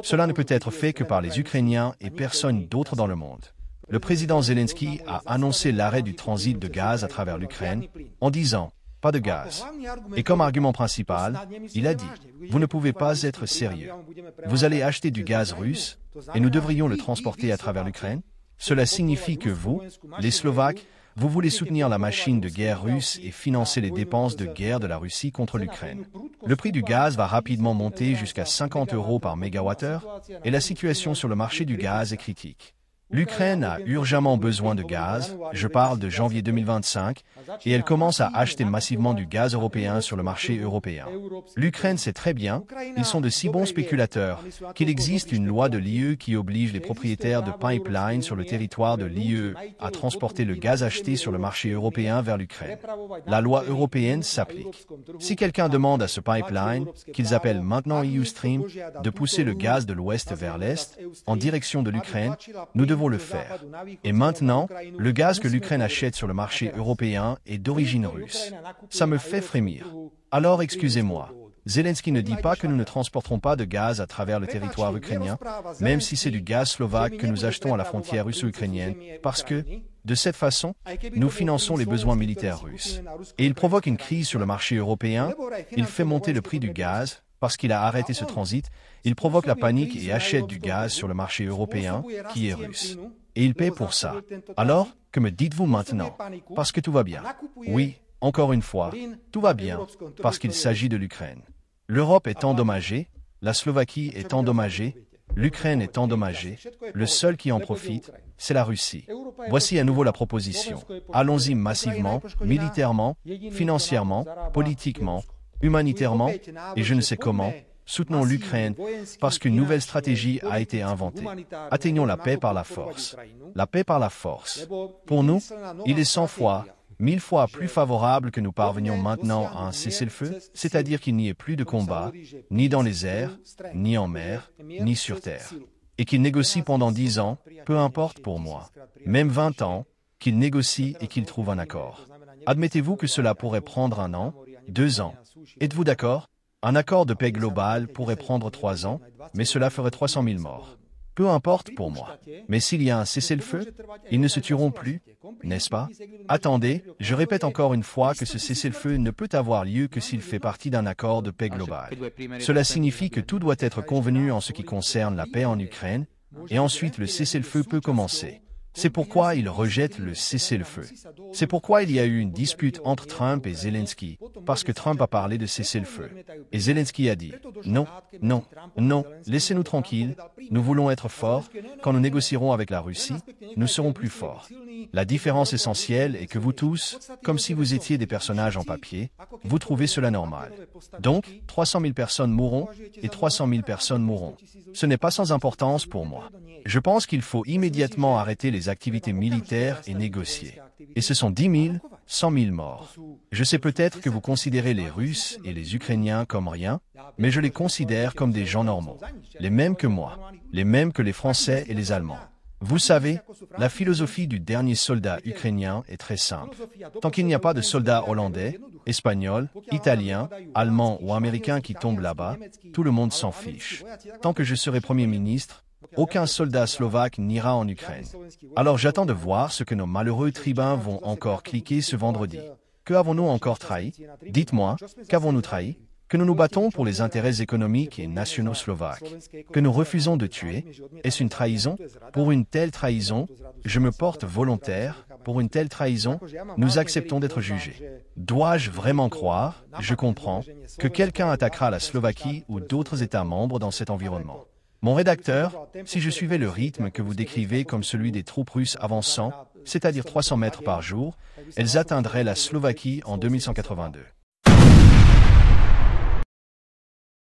Cela ne peut être fait que par les Ukrainiens et personne d'autre dans le monde. Le président Zelensky a annoncé l'arrêt du transit de gaz à travers l'Ukraine en disant « pas de gaz ». Et comme argument principal, il a dit « vous ne pouvez pas être sérieux. Vous allez acheter du gaz russe et nous devrions le transporter à travers l'Ukraine. Cela signifie que vous, les Slovaques, vous voulez soutenir la machine de guerre russe et financer les dépenses de guerre de la Russie contre l'Ukraine. Le prix du gaz va rapidement monter jusqu'à 50 € par mégawattheure et la situation sur le marché du gaz est critique. L'Ukraine a urgemment besoin de gaz, je parle de janvier 2025, et elle commence à acheter massivement du gaz européen sur le marché européen. L'Ukraine sait très bien, ils sont de si bons spéculateurs, qu'il existe une loi de l'IE qui oblige les propriétaires de pipelines sur le territoire de l'IE à transporter le gaz acheté sur le marché européen vers l'Ukraine. La loi européenne s'applique. Si quelqu'un demande à ce pipeline, qu'ils appellent maintenant EU Stream, de pousser le gaz de l'ouest vers l'est, en direction de l'Ukraine, nous devons le faire. Et maintenant, le gaz que l'Ukraine achète sur le marché européen est d'origine russe. Ça me fait frémir. Alors excusez-moi, Zelensky ne dit pas que nous ne transporterons pas de gaz à travers le territoire ukrainien, même si c'est du gaz slovaque que nous achetons à la frontière russo-ukrainienne, parce que, de cette façon, nous finançons les besoins militaires russes. Et il provoque une crise sur le marché européen, il fait monter le prix du gaz, parce qu'il a arrêté ce transit, il provoque la panique et achète du gaz sur le marché européen, qui est russe. Et il paie pour ça. Alors, que me dites-vous maintenant? Parce que tout va bien. Oui, encore une fois, tout va bien, parce qu'il s'agit de l'Ukraine. L'Europe est endommagée, la Slovaquie est endommagée, l'Ukraine est endommagée, le seul qui en profite, c'est la Russie. Voici à nouveau la proposition. Allons-y massivement, militairement, financièrement, politiquement, humanitairement, et je ne sais comment, soutenons l'Ukraine parce qu'une nouvelle stratégie a été inventée. Atteignons la paix par la force. La paix par la force. Pour nous, il est 100 fois, 1000 fois plus favorable que nous parvenions maintenant à un cessez-le-feu, c'est-à-dire qu'il n'y ait plus de combat, ni dans les airs, ni en mer, ni sur terre. Et qu'il négocie pendant 10 ans, peu importe pour moi, même 20 ans, qu'il négocie et qu'il trouve un accord. Admettez-vous que cela pourrait prendre 1 an, 2 ans. Êtes-vous d'accord? Un accord de paix global pourrait prendre 3 ans, mais cela ferait 300 000 morts. Peu importe pour moi. Mais s'il y a un cessez-le-feu, ils ne se tueront plus, n'est-ce pas? Attendez, je répète encore une fois que ce cessez-le-feu ne peut avoir lieu que s'il fait partie d'un accord de paix global. Cela signifie que tout doit être convenu en ce qui concerne la paix en Ukraine, et ensuite le cessez-le-feu peut commencer. C'est pourquoi il rejette le cessez-le-feu. C'est pourquoi il y a eu une dispute entre Trump et Zelensky, parce que Trump a parlé de cessez-le-feu. Et Zelensky a dit « Non, non, non, laissez-nous tranquilles, nous voulons être forts, quand nous négocierons avec la Russie, nous serons plus forts. » La différence essentielle est que vous tous, comme si vous étiez des personnages en papier, vous trouvez cela normal. Donc, 300 000 personnes mourront, et 300 000 personnes mourront. Ce n'est pas sans importance pour moi. Je pense qu'il faut immédiatement arrêter les activités militaires et négocier. Et ce sont 10 000, 100 000 morts. Je sais peut-être que vous considérez les Russes et les Ukrainiens comme rien, mais je les considère comme des gens normaux. Les mêmes que moi, les mêmes que les Français et les Allemands. Vous savez, la philosophie du dernier soldat ukrainien est très simple. Tant qu'il n'y a pas de soldats hollandais, espagnols, italiens, allemands ou américains qui tombent là-bas, tout le monde s'en fiche. Tant que je serai Premier ministre, aucun soldat slovaque n'ira en Ukraine. Alors j'attends de voir ce que nos malheureux tribuns vont encore cliquer ce vendredi. Que avons-nous encore trahi? Dites-moi, qu'avons-nous trahi? Que nous nous battons pour les intérêts économiques et nationaux slovaques. Que nous refusons de tuer. Est-ce une trahison? Pour une telle trahison, je me porte volontaire. Pour une telle trahison, nous acceptons d'être jugés. Dois-je vraiment croire, je comprends, que quelqu'un attaquera la Slovaquie ou d'autres États membres dans cet environnement? Mon rédacteur, si je suivais le rythme que vous décrivez comme celui des troupes russes avançant, c'est-à-dire 300 mètres par jour, elles atteindraient la Slovaquie en 2182.